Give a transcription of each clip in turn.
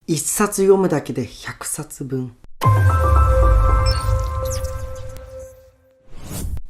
一冊読むだけで100冊分。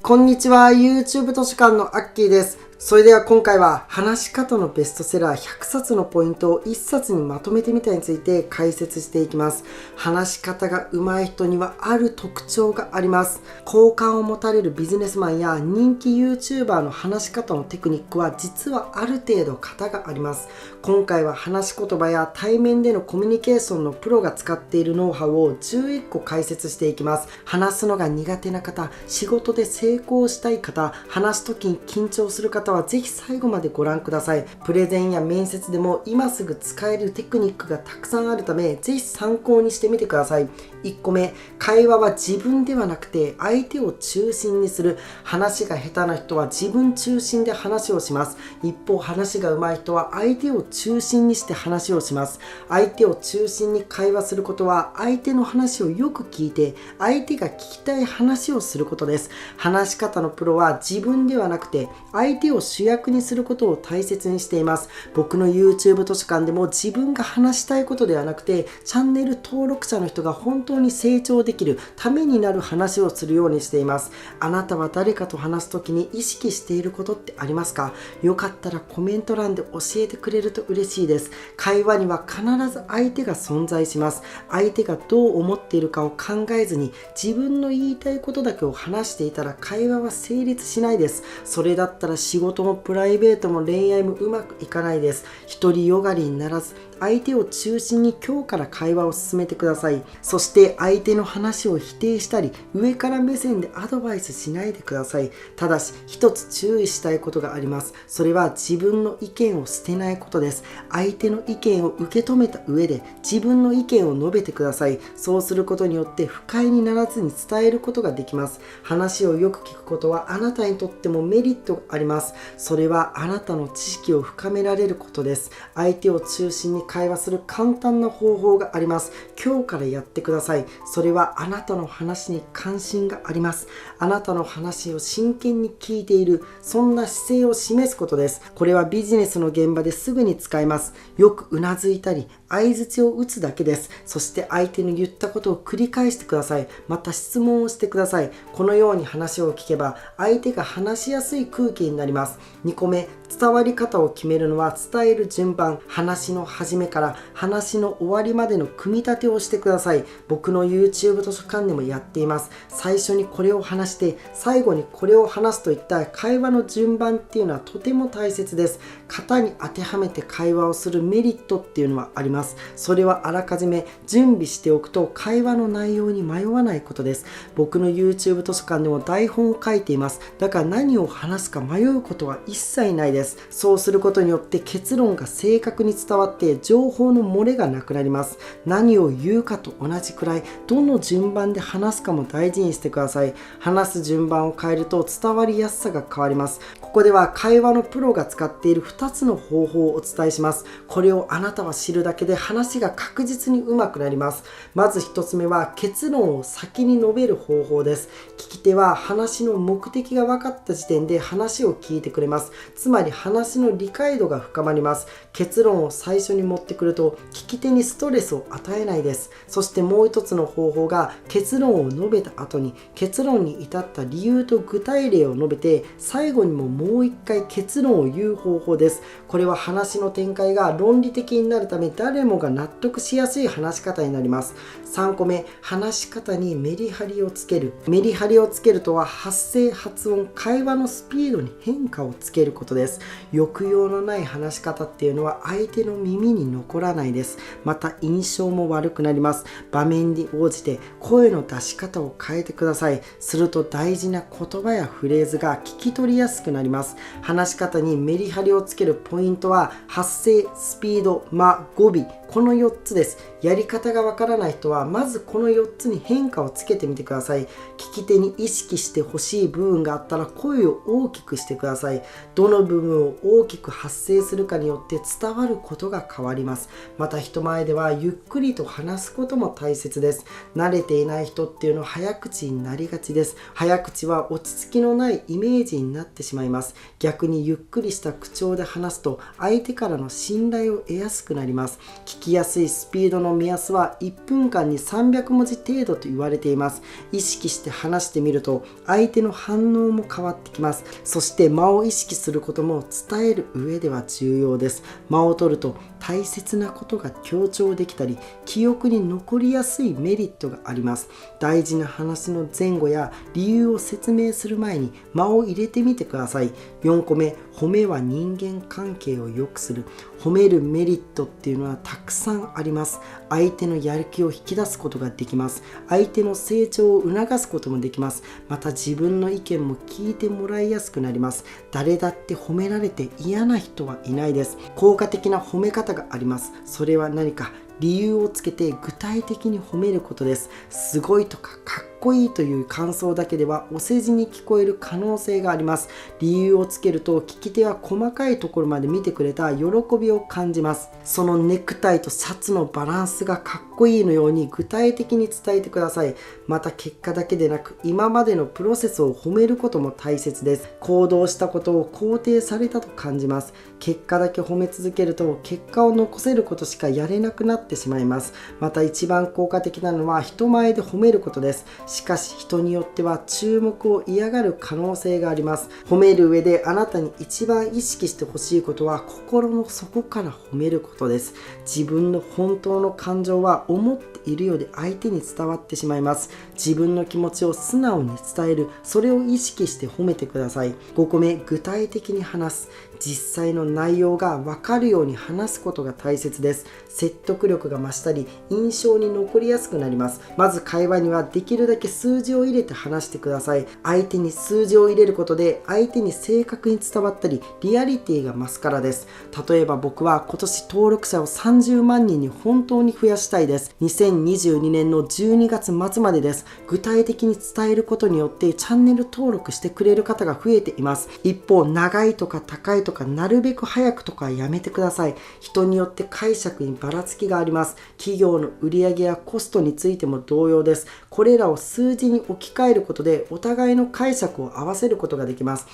こんにちは、YouTube 図書館のアッキーです。それでは今回は話し方のベストセラー100冊のポイントを1冊にまとめてみたについて解説していきます。話し方が上手い人にはある特徴があります。好感を持たれるビジネスマンや人気 YouTuber の話し方のテクニックは実はある程度型があります。今回は話し言葉や対面でのコミュニケーションのプロが使っているノウハウを11個解説していきます。話すのが苦手な方、仕事で成功したい方、話す時に緊張する方はぜひ最後までご覧ください。プレゼンや面接でも今すぐ使えるテクニックがたくさんあるため、ぜひ参考にしてみてください。1個目、会話は自分ではなくて相手を中心にする。話が下手な人は自分中心で話をします。一方、話が上手い人は相手を中心にして話をします。相手を中心に会話することは、相手の話をよく聞いて相手が聞きたい話をすることです。話し方のプロは自分ではなくて相手を主役にすることを大切にしています。僕の YouTube 図書館でも自分が話したいことではなくて、チャンネル登録者の人が本当に成長できるためになる話をするようにしています。あなたは誰かと話すときに意識していることってありますか？よかったらコメント欄で教えてくれると嬉しいです。会話には必ず相手が存在します。相手がどう思っているかを考えずに自分の言いたいことだけを話していたら会話は成立しないです。それだったら仕事もプライベートも恋愛もうまくいかないです。独りよがりにならず、相手を中心に今日から会話を進めてください。そして相手の話を否定したり、上から目線でアドバイスしないでください。ただし、一つ注意したいことがあります。それは自分の意見を捨てないことです。相手の意見を受け止めた上で自分の意見を述べてください。そうすることによって不快にならずに伝えることができます。話をよく聞くことはあなたにとってもメリットがあります。それはあなたの知識を深められることです。相手を中心に会話する簡単な方法があります。今日からやってください。それはあなたの話に関心があります。あなたの話を真剣に聞いている、そんな姿勢を示すことです。これはビジネスの現場ですぐに使えます。よくうなずいたり相槌を打つだけです。そして相手の言ったことを繰り返してください。また質問をしてください。このように話を聞けば相手が話しやすい空気になります。2個目、伝わり方を決めるのは伝える順番。話の始めから話の終わりまでの組み立てをしてください。僕の YouTube 図書館でもやっています。最初にこれを話して最後にこれを話すといった会話の順番っていうのはとても大切です。型に当てはめて会話をするメリットっていうのはあります。それはあらかじめ準備しておくと会話の内容に迷わないことです。僕の YouTube 図書館でも台本を書いています。だから何を話すか迷うことは一切ないです。そうすることによって結論が正確に伝わって情報の漏れがなくなります。何を言うかと同じくらいどの順番で話すかも大事にしてください。話す順番を変えると伝わりやすさが変わります。ここでは会話のプロが使っている2つの方法をお伝えします。これをあなたは知るだけで話が確実に上手くなります。まず1つ目は結論を先に述べる方法です。聞き手は話の目的が分かった時点で話を聞いてくれます。つまり話の理解度が深まります。結論を最初に持ってくると聞き手にストレスを与えないです。そしてもう一つの方法が結論を述べた後に結論に至った理由と具体例を述べて最後にももう一回結論を言う方法です。これは話の展開が論理的になるため誰もが納得しやすい話し方になります。3個目、話し方にメリハリをつける。メリハリをつけるとは発声、発音、会話のスピードに変化をつけることです。抑揚のない話し方っていうのは相手の耳に残らないです。また印象も悪くなります。場面に応じて声の出し方を変えてください。すると大事な言葉やフレーズが聞き取りやすくなります。話し方にメリハリをつけるポイントは発声、スピード、間、語尾、この4つです。やり方がわからない人はまずこの4つに変化をつけてみてください。聞き手に意識してほしい部分があったら声を大きくしてください。どの部分を大きく発声するかによって伝わることが変わります。また人前ではゆっくりと話すことも大切です。慣れていない人っていうのは早口になりがちです。早口は落ち着きのないイメージになってしまいます。逆にゆっくりした口調で話すと相手からの信頼を得やすくなります。聞きやすいスピードの目安は1分間に300文字程度と言われています。意識して話してみると相手の反応も変わってきます。そして間を意識することも伝える上では重要です。間を取ると大切なことが強調できたり、記憶に残りやすいメリットがあります。大事な話の前後や理由を説明する前に間を入れてみてください。4個目、褒めは人間関係を良くする。褒めるメリットっていうのはたくさんあります。相手のやる気を引き出すことができます。相手の成長を促すこともできます。また自分の意見も聞いてもらいやすくなります。誰だって褒められて嫌な人はいないです。効果的な褒め方があります。それは何か理由をつけて具体的に褒めることです。すごいとかかっこいいという感想だけではお世辞に聞こえる可能性があります。理由をつけると聞き手は細かいところまで見てくれた喜びを感じます。そのネクタイとシャツのバランスがかっこいいのように具体的に伝えてください。また結果だけでなく今までのプロセスを褒めることも大切です。行動したことを肯定されたと感じます。結果だけ褒め続けると結果を残せることしかやれなくなってしまいます。また一番効果的なのは人前で褒めることです。しかし人によっては注目を嫌がる可能性があります。褒める上であなたに一番意識してほしいことは心の底から褒めることです。自分の本当の感情は思っているようで相手に伝わってしまいます。自分の気持ちを素直に伝える、それを意識して褒めてください。5個目、具体的に話す。実際の内容が分かるように話すことが大切です。説得力が増したり印象に残りやすくなります。まず会話にはできるだけ数字を入れて話してください。相手に数字を入れることで相手に正確に伝わったりリアリティが増すからです。例えば僕は今年登録者を30万人に本当に増やしたいです。2022年の12月末までです。具体的に伝えることによってチャンネル登録してくれる方が増えています。一方、長いとか高いとかなるべく早くとかやめてください。人によって解釈にばらつきがあります。企業の売上やコストについても同様です。これらを数字に置き換えることでお互いの解釈を合わせることができます。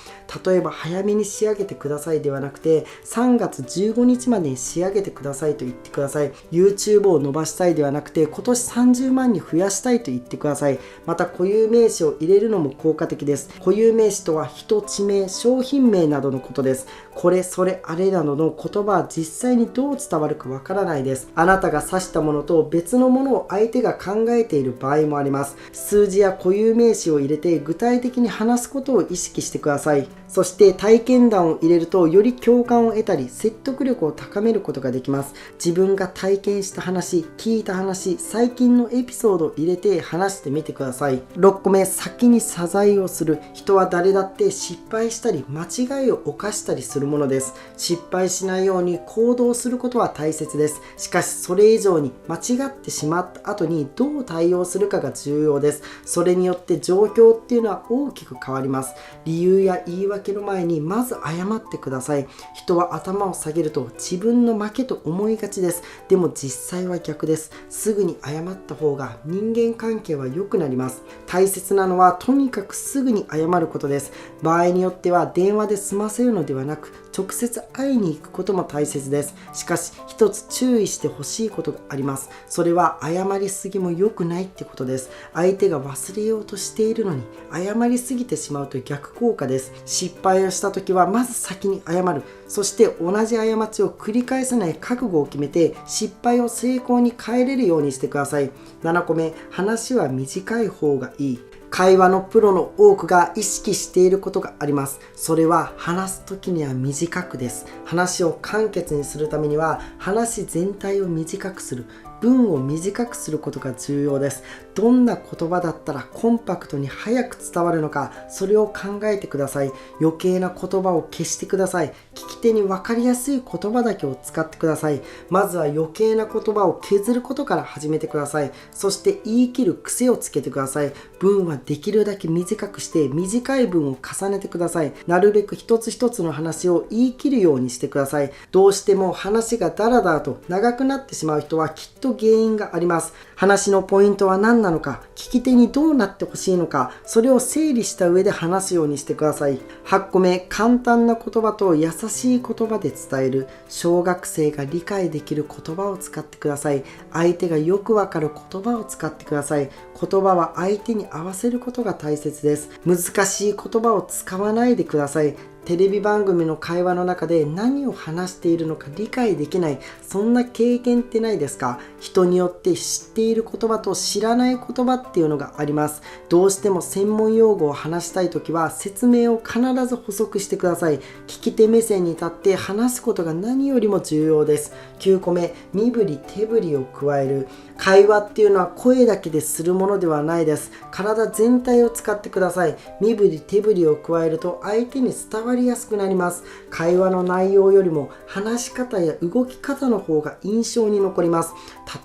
例えば早めに仕上げてくださいではなくて3月15日までに仕上げてくださいと言ってください。 YouTube を伸ばしたいではなくて今年30万に増やしたいと言ってください。また固有名詞を入れるのも効果的です。固有名詞とは人、地名、商品名などのことです。これ、それ、あれなどの言葉は実際にどう伝わるかわからないです。あなたが指したものと別のものを相手が考えている場合もあります。数字や固有名詞を入れて具体的に話すことを意識してください。そして体験談を入れるとより共感を得たり説得力を高めることができます。自分が体験した話、聞いた話、最近のエピソードを入れて話してみてください。6個目、先に謝罪をする。人は誰だって失敗したり間違いを犯したりするものです。失敗しないように行動することは大切です。しかしそれ以上に間違ってしまった後にどう対応するかが重要です。それによって状況っていうのは大きく変わります。理由や言い訳の前にまず謝ってください。人は頭を下げると自分の負けと思いがちです。でも実際は逆です。すぐに謝った方が人間関係は良くなります。大切なのはとにかくすぐに謝ることです。場合によっては電話で済ませるのではなく直接会いに行くことも大切です。しかし一つ注意してほしいことがあります。それは謝りすぎも良くないってことです。相手が忘れようとしているのに謝りすぎてしまうと逆効果です。失敗をした時はまず先に謝る。そして同じ過ちを繰り返さない覚悟を決めて失敗を成功に変えれるようにしてください。7個目、話は短い方がいい。会話のプロの多くが意識していることがあります。それは話す時には短くです。話を簡潔にするためには話全体を短くする。文を短くすることが重要です。どんな言葉だったらコンパクトに早く伝わるのか、それを考えてください。余計な言葉を消してください。聞き手に分かりやすい言葉だけを使ってください。まずは余計な言葉を削ることから始めてください。そして言い切る癖をつけてください。文はできるだけ短くして短い文を重ねてください。なるべく一つ一つの話を言い切るようにしてください。どうしても話がダラダラと長くなってしまう人はきっと原因があります。話のポイントは何なのか、聞き手にどうなってほしいのか、それを整理した上で話すようにしてください。8個目、簡単な言葉と優しい言葉で伝える。小学生が理解できる言葉を使ってください。相手がよくわかる言葉を使ってください。言葉は相手に合わせることが大切です。難しい言葉を使わないでください。テレビ番組の会話の中で何を話しているのか理解できない、そんな経験ってないですか？人によって知っている言葉と知らない言葉っていうのがあります。どうしても専門用語を話したいときは説明を必ず補足してください。聞き手目線に立って話すことが何よりも重要です。9個目、身振り手振りを加える。会話っていうのは声だけでするものではないです。体全体を使ってください。身振り手振りを加えると相手に伝わりやすくなります。会話の内容よりも話し方や動き方の方が印象に残ります。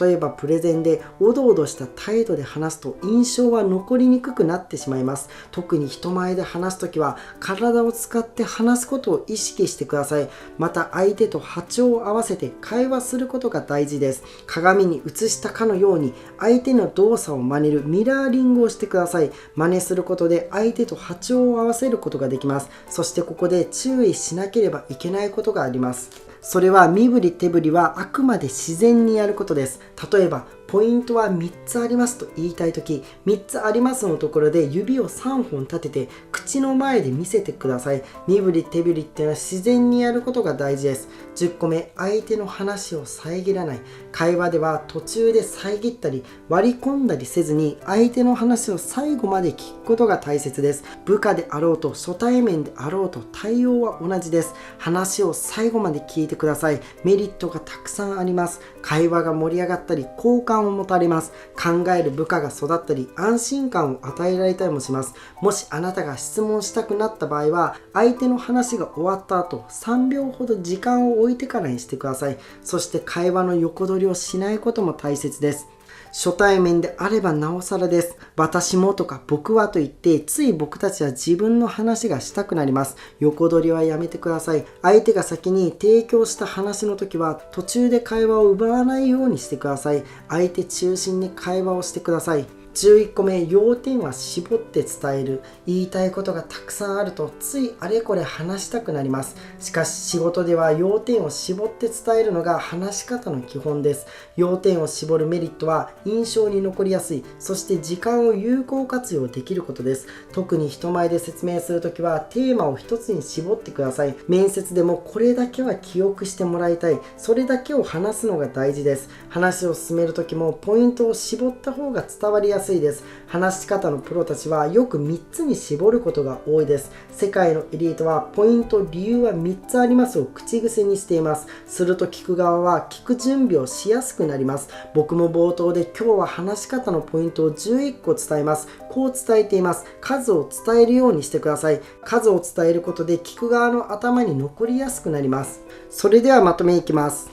例えばプレゼンでおどおどした態度で話すと印象は残りにくくなってしまいます。特に人前で話すときは体を使って話すことを意識してください。また相手と波長を合わせて会話することが大事です。鏡に映したかのように相手の動作を真似るミラーリングをしてください。真似することで相手と波長を合わせることができます。そしてここで注意しなければいけないことがあります。それは身振り手振りはあくまで自然にやることです。例えばポイントは3つありますと言いたいとき、3つありますのところで指を3本立てて口の前で見せてください。身振り手振りっていうのは自然にやることが大事です。10個目、相手の話を遮らない。会話では途中で遮ったり割り込んだりせずに相手の話を最後まで聞くことが大切です。部下であろうと初対面であろうと対応は同じです。話を最後まで聞いてください。メリットがたくさんあります。会話が盛り上がったり好感を持たれます。考える部下が育ったり安心感を与えられたりもします。もしあなたが質問したくなった場合は相手の話が終わった後3秒ほど時間を置いてからにしてください。そして会話の横取りをしないことも大切です。初対面であればなおさらです。私もとか僕はと言ってつい僕たちは自分の話がしたくなります。横取りはやめてください。相手が先に提供した話の時は途中で会話を奪わないようにしてください。相手中心に会話をしてください。11個目、要点は絞って伝える。言いたいことがたくさんあるとついあれこれ話したくなります。しかし仕事では要点を絞って伝えるのが話し方の基本です。要点を絞るメリットは印象に残りやすい、そして時間を有効活用できることです。特に人前で説明するときはテーマを一つに絞ってください。面接でもこれだけは記憶してもらいたい、それだけを話すのが大事です。話を進めるときもポイントを絞った方が伝わりやすいです。話し方のプロたちはよく3つに絞ることが多いです。世界のエリートはポイント、理由は3つありますを口癖にしています。すると聞く側は聞く準備をしやすくなります。僕も冒頭で今日は話し方のポイントを11個伝えます。こう伝えています。数を伝えるようにしてください。数を伝えることで聞く側の頭に残りやすくなります。それではまとめいきます。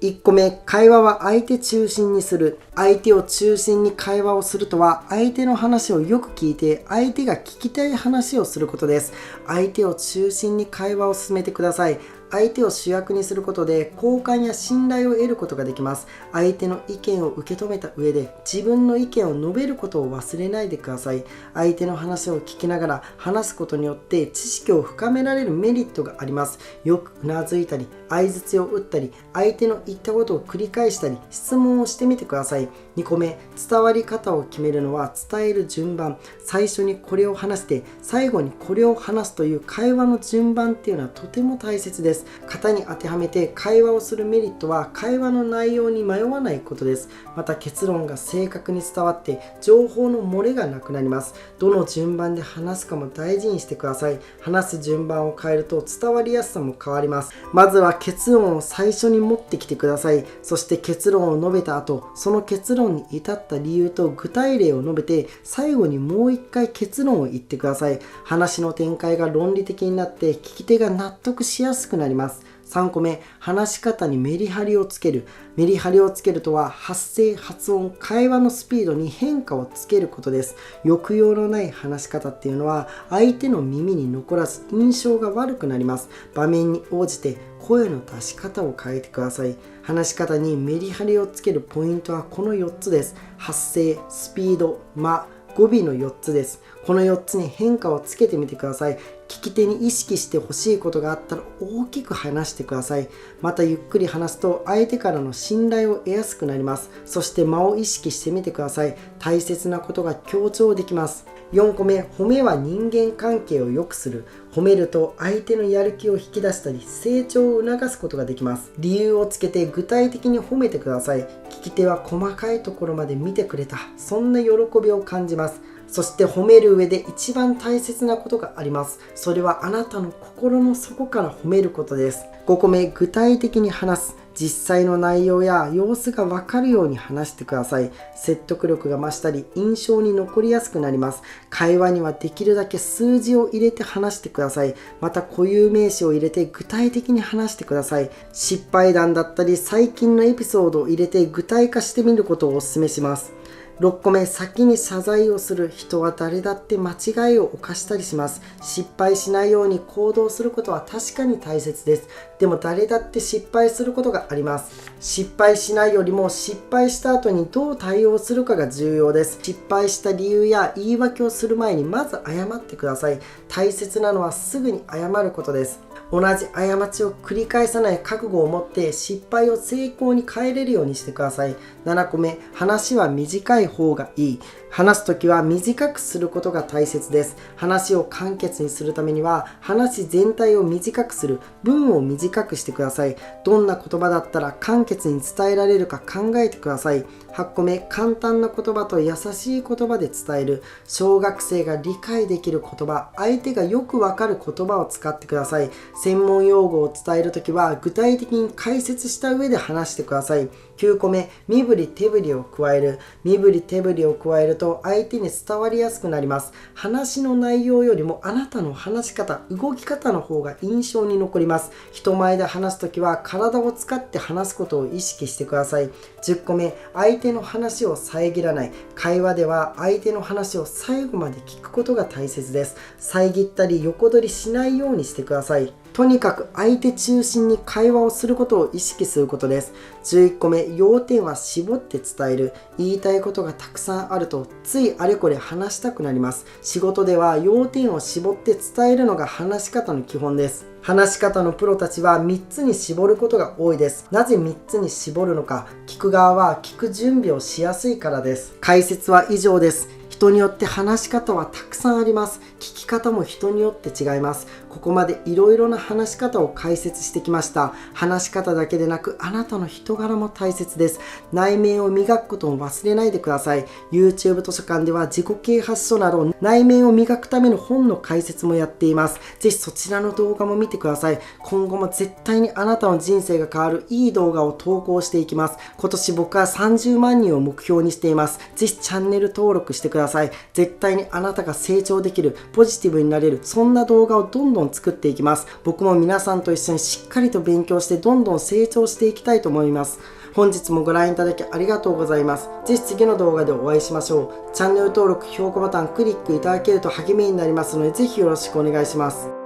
1個目、会話は相手中心にする。相手を中心に会話をするとは、相手の話をよく聞いて、相手が聞きたい話をすることです。相手を中心に会話を進めてください。相手を主役にすることで好感や信頼を得ることができます。相手の意見を受け止めた上で自分の意見を述べることを忘れないでください。相手の話を聞きながら話すことによって知識を深められるメリットがあります。よくうなずいたり相槌を打ったり相手の言ったことを繰り返したり質問をしてみてください。2個目、伝わり方を決めるのは伝える順番。最初にこれを話して最後にこれを話すという会話の順番っていうのはとても大切です。型に当てはめて会話をするメリットは会話の内容に迷わないことです。また結論が正確に伝わって情報の漏れがなくなります。どの順番で話すかも大事にしてください。話す順番を変えると伝わりやすさも変わります。まずは結論を最初に持ってきてください。そして結論を述べた後、その結論に至った理由と具体例を述べて最後にもう一回結論を言ってください。話の展開が論理的になって聞き手が納得しやすくなります。3個目、話し方にメリハリをつける。メリハリをつけるとは、発声、発音、会話のスピードに変化をつけることです。抑揚のない話し方っていうのは、相手の耳に残らず印象が悪くなります。場面に応じて声の出し方を変えてください。話し方にメリハリをつけるポイントはこの4つです。発声、スピード、間、語尾の4つです。この4つに変化をつけてみてください。聞き手に意識してほしいことがあったら大きく話してください。またゆっくり話すと相手からの信頼を得やすくなります。そして間を意識してみてください。大切なことが強調できます。4個目、褒めは人間関係を良くする。褒めると相手のやる気を引き出したり成長を促すことができます。理由をつけて具体的に褒めてください。聞き手は細かいところまで見てくれた、そんな喜びを感じます。そして褒める上で一番大切なことがあります。それはあなたの心の底から褒めることです。5個目、具体的に話す。実際の内容や様子が分かるように話してください。説得力が増したり印象に残りやすくなります。会話にはできるだけ数字を入れて話してください。また固有名詞を入れて具体的に話してください。失敗談だったり最近のエピソードを入れて具体化してみることをお勧めします。6個目、先に謝罪をする。人は誰だって間違いを犯したりします。失敗しないように行動することは確かに大切です。でも誰だって失敗することがあります。失敗しないよりも失敗した後にどう対応するかが重要です。失敗した理由や言い訳をする前にまず謝ってください。大切なのはすぐに謝ることです。同じ過ちを繰り返さない覚悟を持って失敗を成功に変えれるようにしてください。7個目、話は短い方がいい。話すときは短くすることが大切です。話を簡潔にするためには話全体を短くする、文を短くしてください。どんな言葉だったら簡潔に伝えられるか考えてください。8個目、簡単な言葉と優しい言葉で伝える。小学生が理解できる言葉、相手がよくわかる言葉を使ってください。専門用語を伝えるときは具体的に解説した上で話してください。9個目、身振り手振りを加える。身振り手振りを加えると相手に伝わりやすくなります。話の内容よりもあなたの話し方、動き方の方が印象に残ります。人前で話すときは体を使って話すことを意識してください。10個目、相手の話を遮らない。会話では相手の話を最後まで聞くことが大切です。遮ったり横取りしないようにしてください。とにかく相手中心に会話をすることを意識することです。11個目、要点は絞って伝える。言いたいことがたくさんあるとついあれこれ話したくなります。仕事では要点を絞って伝えるのが話し方の基本です。話し方のプロたちは3つに絞ることが多いです。なぜ3つに絞るのか、聞く側は聞く準備をしやすいからです。解説は以上です。人によって話し方はたくさんあります。聞き方も人によって違います。ここまでいろいろな話し方を解説してきました。話し方だけでなくあなたの人柄も大切です。内面を磨くことも忘れないでください。YouTube 図書館では自己啓発書など内面を磨くための本の解説もやっています。ぜひそちらの動画も見てください。今後も絶対にあなたの人生が変わるいい動画を投稿していきます。今年僕は30万人を目標にしています。ぜひチャンネル登録してください。絶対にあなたが成長できる、ポジティブになれる、そんな動画をどんどん作っていきます。僕も皆さんと一緒にしっかりと勉強してどんどん成長していきたいと思います。本日もご覧いただきありがとうございます。ぜひ次の動画でお会いしましょう。チャンネル登録、評価ボタンクリックいただけると励みになりますので、ぜひよろしくお願いします。